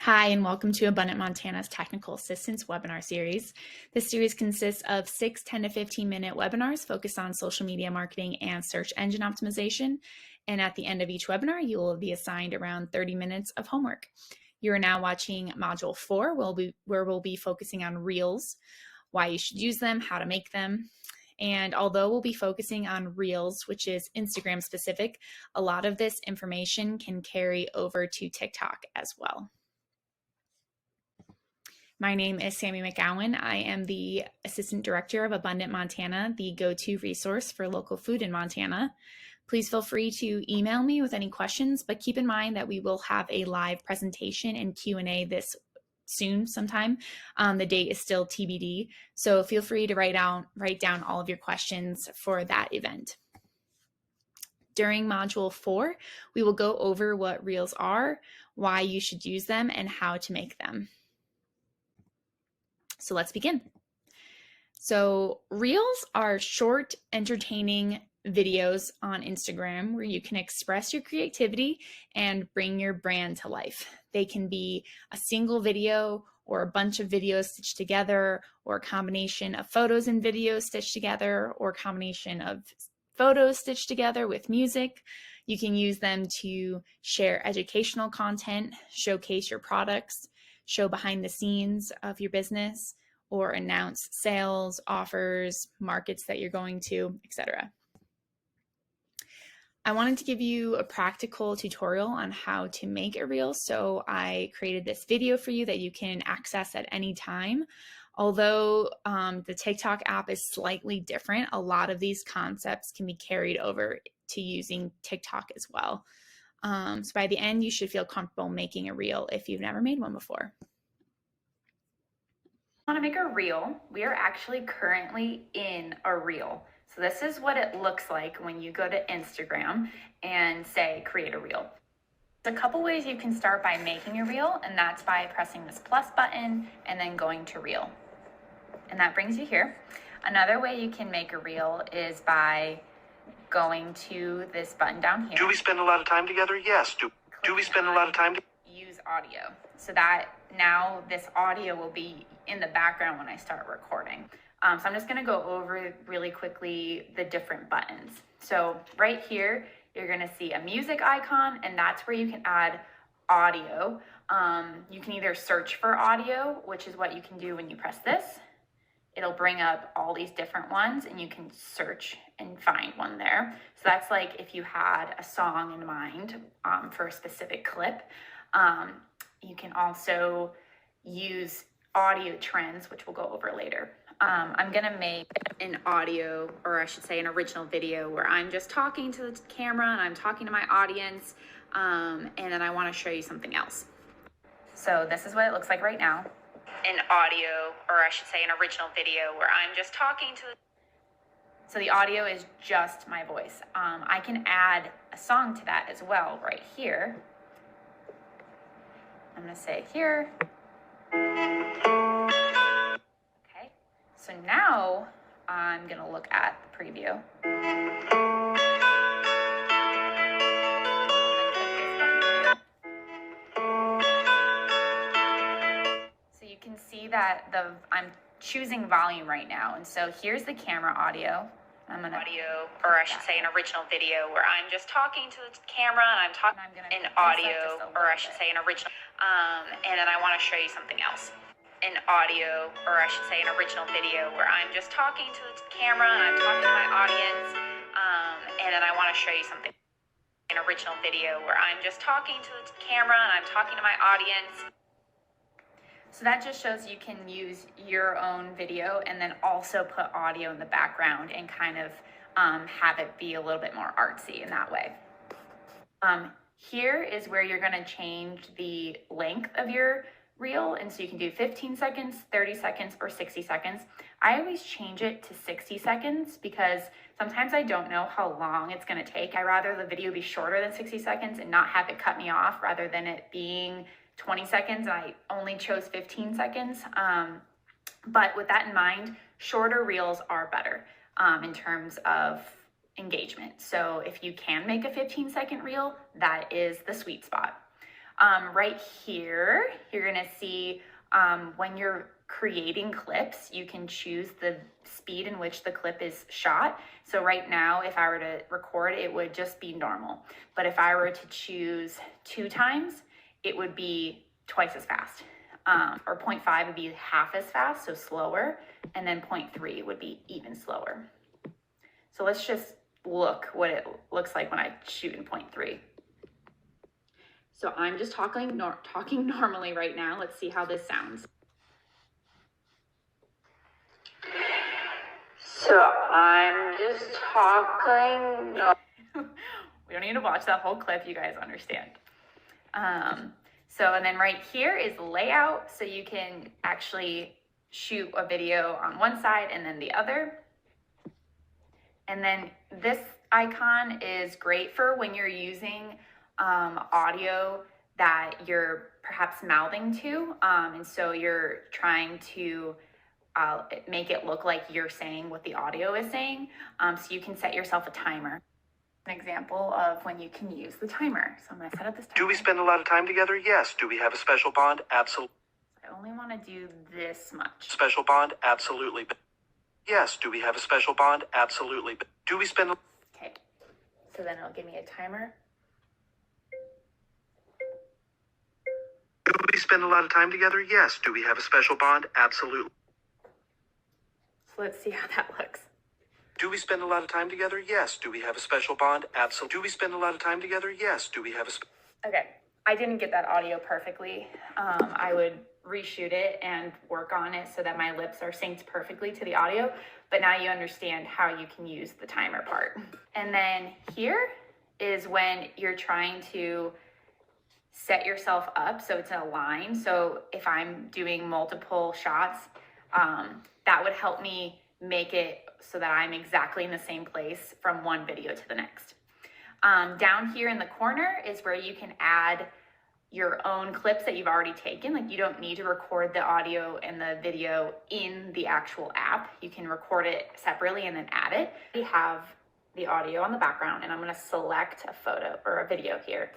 Hi, and welcome to Abundant Montana's Technical Assistance webinar series. This series consists of 6 10 to 15-minute webinars focused on social media marketing and search engine optimization. And at the end of each webinar, you will be assigned around 30 minutes of homework. You are now watching Module 4, where we'll be focusing on Reels, why you should use them, how to make them. And although we'll be focusing on Reels, which is Instagram specific, a lot of this information can carry over to TikTok as well. My name is Sammy McGowan. I am the Assistant Director of Abundant Montana, the go-to resource for local food in Montana. Please feel free to email me with any questions, but keep in mind that we will have a live presentation and Q&A this soon sometime. The date is still TBD, so feel free to write down all of your questions for that event. During Module 4, we will go over what Reels are, why you should use them, and how to make them. So let's begin. So Reels are short, entertaining videos on Instagram where you can express your creativity and bring your brand to life. They can be a single video or a bunch of videos stitched together, or a combination of photos and videos stitched together, or a combination of photos stitched together with music. You can use them to share educational content, showcase your products, show behind the scenes of your business, or announce sales, offers, markets that you're going to, etc. I wanted to give you a practical tutorial on how to make a reel, so I created this video for you that you can access at any time. Although the TikTok app is slightly different, a lot of these concepts can be carried over to using TikTok as well. So by the end, you should feel comfortable making a reel if you've never made one before. Want to make a reel? We are actually currently in a reel. So this is what it looks like when you go to Instagram and say create a reel. There's a couple ways you can start by making a reel, and that's by pressing this plus button and then going to reel. And that brings you here. Another way you can make a reel is by going to this button down here. Do we spend a lot of time together? Yes. Do we spend a lot of time together? Use audio. So that now this audio will be in the background when I start recording. So I'm just going to go over really quickly the different buttons. So right here, you're going to see a music icon, and that's where you can add audio. You can either search for audio, which is what you can do when you press this. It'll bring up all these different ones, and you can search and find one there. So that's like if you had a song in mind for a specific clip. You can also use audio trends, which we'll go over later. I'm gonna make an audio, or I should say an original video, where I'm just talking to the camera and I'm talking to my audience, and then I wanna show you something else. So this is what it looks like right now. An audio, or I should say an original video, where I'm just talking to So the audio is just my voice. I can add a song to that as well right here. I'm gonna say here. Okay, so now I'm gonna look at the preview. So you can see that I'm choosing volume right now, and so here's the camera audio. I'm gonna audio, or I should say an original video, where I'm just talking to the camera and I'm talking. An audio, or I should say an original, and then I want to show you something else. An audio, or I should say an original video, where I'm just talking to the camera and I'm talking to my audience, and then I want to show you something. An original video, where I'm just talking to the camera and I'm talking to my audience. So that just shows you can use your own video and then also put audio in the background and kind of have it be a little bit more artsy in that way. Here is where you're going to change the length of your reel, and so you can do 15 seconds, 30 seconds, or 60 seconds. I always change it to 60 seconds because sometimes I don't know how long it's going to take. I'd rather the video be shorter than 60 seconds and not have it cut me off, rather than it being 20 seconds and I only chose 15 seconds. But with that in mind, shorter reels are better in terms of engagement. So if you can make a 15-second reel, that is the sweet spot. Right here, you're gonna see when you're creating clips, you can choose the speed in which the clip is shot. So right now, if I were to record, it would just be normal. But if I were to choose 2 times, it would be twice as fast. Or 0.5 would be half as fast, so slower. And then 0.3 would be even slower. So let's just look what it looks like when I shoot in 0.3. So I'm just talking normally right now. Let's see how this sounds. So I'm just talking. We don't need to watch that whole clip, you guys understand. So, and then right here is layout. So you can actually shoot a video on one side and then the other. And then this icon is great for when you're using audio that you're perhaps mouthing to. And so you're trying to make it look like you're saying what the audio is saying. So you can set yourself a timer. An example of when you can use the timer. So I'm going to set up this timer. Do we spend a lot of time together? Yes. Do we have a special bond? Absolutely. I only want to do this much. Special bond? Absolutely. Yes. Do we have a special bond? Absolutely. Do we spend... Okay. So then it'll give me a timer. Do we spend a lot of time together? Yes. Do we have a special bond? Absolutely. So let's see how that looks. Do we spend a lot of time together? Yes. Do we have a special bond? Absolutely. Do we spend a lot of time together? Yes. Do we have a... Okay. I didn't get that audio perfectly. I would reshoot it and work on it so that my lips are synced perfectly to the audio. But now you understand how you can use the timer part. And then here is when you're trying to set yourself up so it's in a line. So if I'm doing multiple shots, that would help me make it so that I'm exactly in the same place from one video to the next. Down here in the corner is where you can add your own clips that you've already taken. Like you don't need to record the audio and the video in the actual app. You can record it separately and then add it. We have the audio on the background and I'm gonna select a photo or a video here.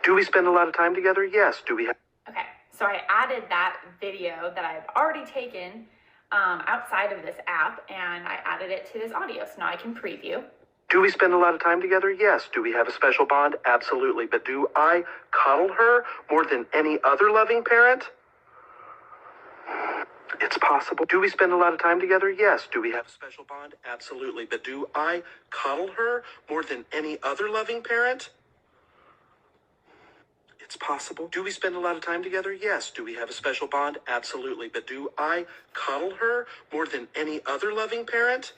Do we spend a lot of time together? Yes. Do we have... Okay, so I added that video that I've already taken outside of this app and I added it to this audio. So now I can preview. Do we spend a lot of time together? Yes. Do we have a special bond? Absolutely. But do I cuddle her more than any other loving parent? It's possible. Do we spend a lot of time together? Yes. Do we have a special bond? Absolutely. But do I cuddle her more than any other loving parent? It's possible. Do we spend a lot of time together? Yes. Do we have a special bond? Absolutely. But do I cuddle her more than any other loving parent?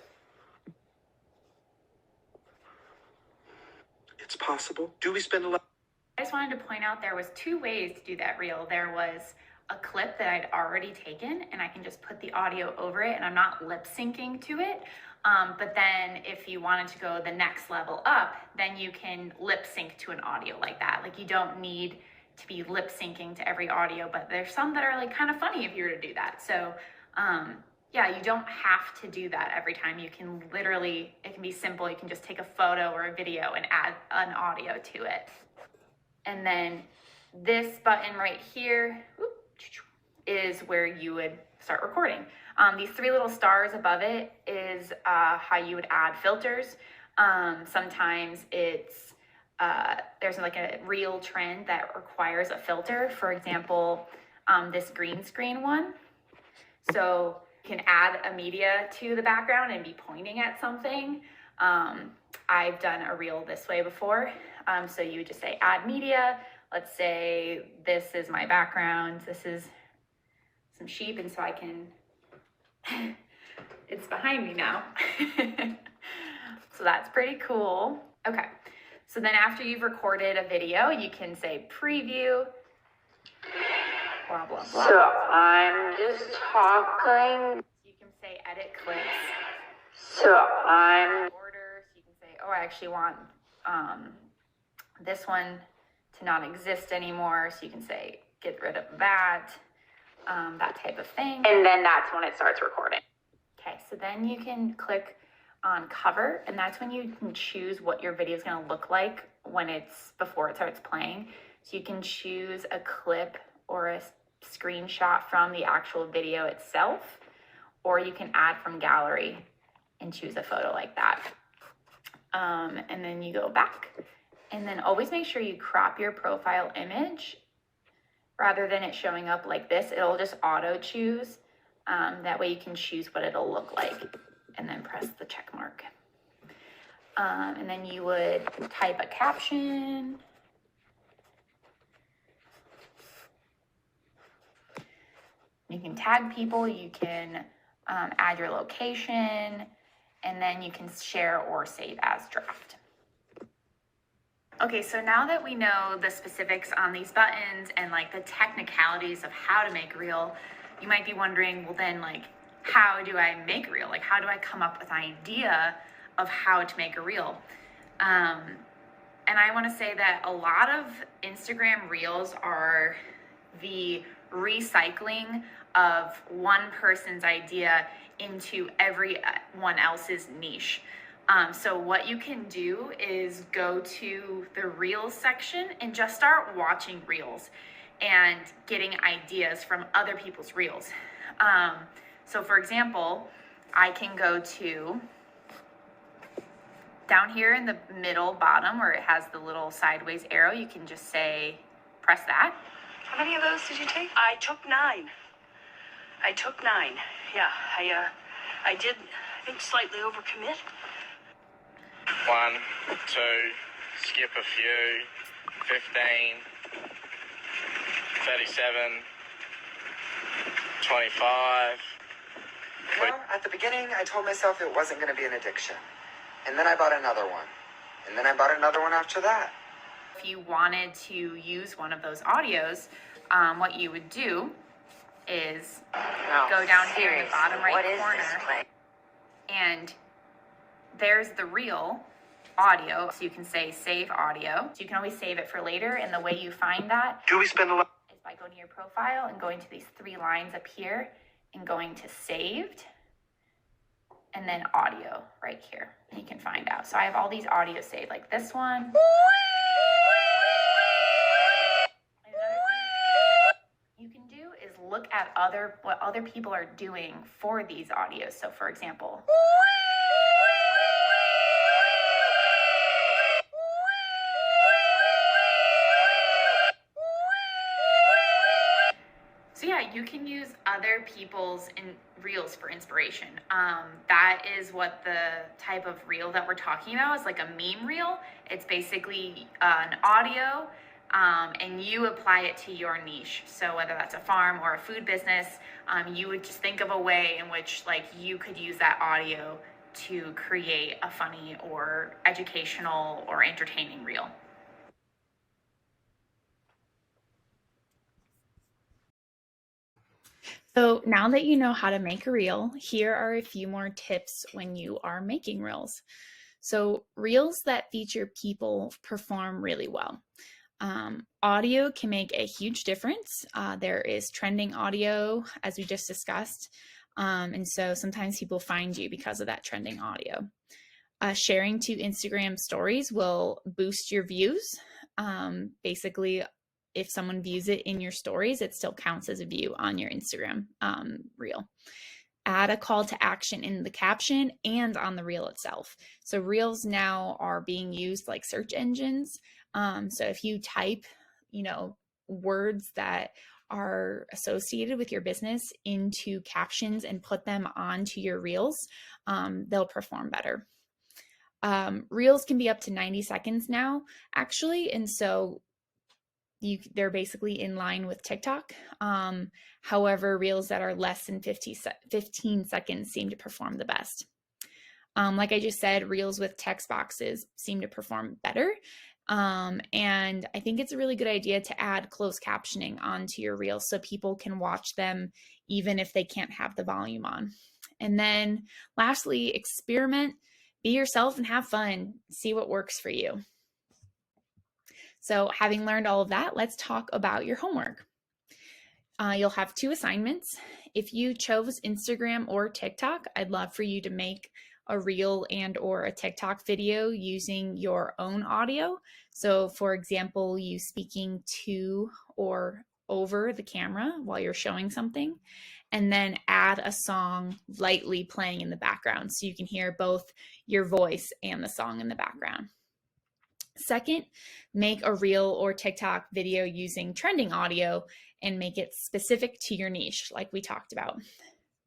It's possible. Do we spend a lot? I just wanted to point out there was 2 ways to do that reel. There was a clip that I'd already taken and I can just put the audio over it and I'm not lip syncing to it. But then if you wanted to go the next level up, then you can lip sync to an audio like that. Like you don't need to be lip syncing to every audio, but there's some that are like kind of funny if you were to do that. So yeah, you don't have to do that every time. You can literally, it can be simple. You can just take a photo or a video and add an audio to it. And then this button right here is where you would start recording. These 3 little stars above it is how you would add filters. Sometimes it's, there's like a reel trend that requires a filter. For example, this green screen one. So you can add a media to the background and be pointing at something. I've done a reel this way before. So you would just say add media. Let's say this is my background. This is some sheep, and so I can, it's behind me now. So that's pretty cool. Okay, so then after you've recorded a video, you can say preview, blah, blah, blah. So I'm just talking. You can say edit clips. So I'm... Order, so you can say, oh, I actually want this one to not exist anymore. So you can say, get rid of that. That type of thing. And then that's when it starts recording. Okay, so then you can click on cover, and that's when you can choose what your video is going to look like when it's, before it starts playing. So you can choose a clip or a screenshot from the actual video itself, or you can add from gallery and choose a photo like that. And then you go back, and then always make sure you crop your profile image rather than it showing up like this. It'll just auto choose. That way you can choose what it'll look like, and then press the check mark. And then you would type a caption. You can tag people, you can add your location, and then you can share or save as draft. Okay, so now that we know the specifics on these buttons and like the technicalities of how to make a reel, you might be wondering, well then like, how do I make a reel? Like, how do I come up with an idea of how to make a reel? And I wanna say that a lot of Instagram reels are the recycling of one person's idea into everyone else's niche. So what you can do is go to the reels section and just start watching reels and getting ideas from other people's reels. So for example, I can go to down here in the middle bottom where it has the little sideways arrow. You can just say, press that. How many of those did you take? I took 9. Yeah, I did, I think, slightly overcommit. 1, 2, skip a few, 15, 37, 25. Well, at the beginning, I told myself it wasn't going to be an addiction. And then I bought another one. And then I bought another one after that. If you wanted to use one of those audios, what you would do is go down here in the bottom right corner, and there's the reel audio. So you can say save audio. So you can always save it for later, and the way you find that Do we spend a lot? is by going to your profile and going to these 3 lines up here and going to saved, and then audio right here. And you can find out. So I have all these audios saved, like this one. You can do is look at what other people are doing for these audios. So for example, so yeah, you can use other people's reels for inspiration. That is what the type of reel that we're talking about is, like a meme reel. It's basically an audio, and you apply it to your niche. So whether that's a farm or a food business, you would just think of a way in which like you could use that audio to create a funny or educational or entertaining reel. So now that you know how to make a reel, here are a few more tips when you are making reels. So reels that feature people perform really well. Audio can make a huge difference. There is trending audio, as we just discussed. And so sometimes people find you because of that trending audio. Sharing to Instagram stories will boost your views. Basically, if someone views it in your stories, it still counts as a view on your Instagram reel. Add a call to action in the caption and on the reel itself. So reels now are being used like search engines. So if you type, words that are associated with your business into captions and put them onto your reels, they'll perform better. Reels can be up to 90 seconds now, actually. And so they're basically in line with TikTok. However, reels that are less than 15 seconds seem to perform the best. Like I just said, reels with text boxes seem to perform better. And I think it's a really good idea to add closed captioning onto your reels so people can watch them even if they can't have the volume on. And then lastly, experiment, be yourself and have fun. See what works for you. So having learned all of that, let's talk about your homework. You'll have 2 assignments. If you chose Instagram or TikTok, I'd love for you to make a reel and or a TikTok video using your own audio. So for example, you speaking to or over the camera while you're showing something, and then add a song lightly playing in the background so you can hear both your voice and the song in the background. Second, make a reel or TikTok video using trending audio and make it specific to your niche, like we talked about.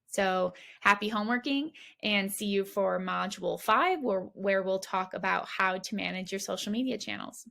So happy homeworking, and see you for Module 5, where we'll talk about how to manage your social media channels.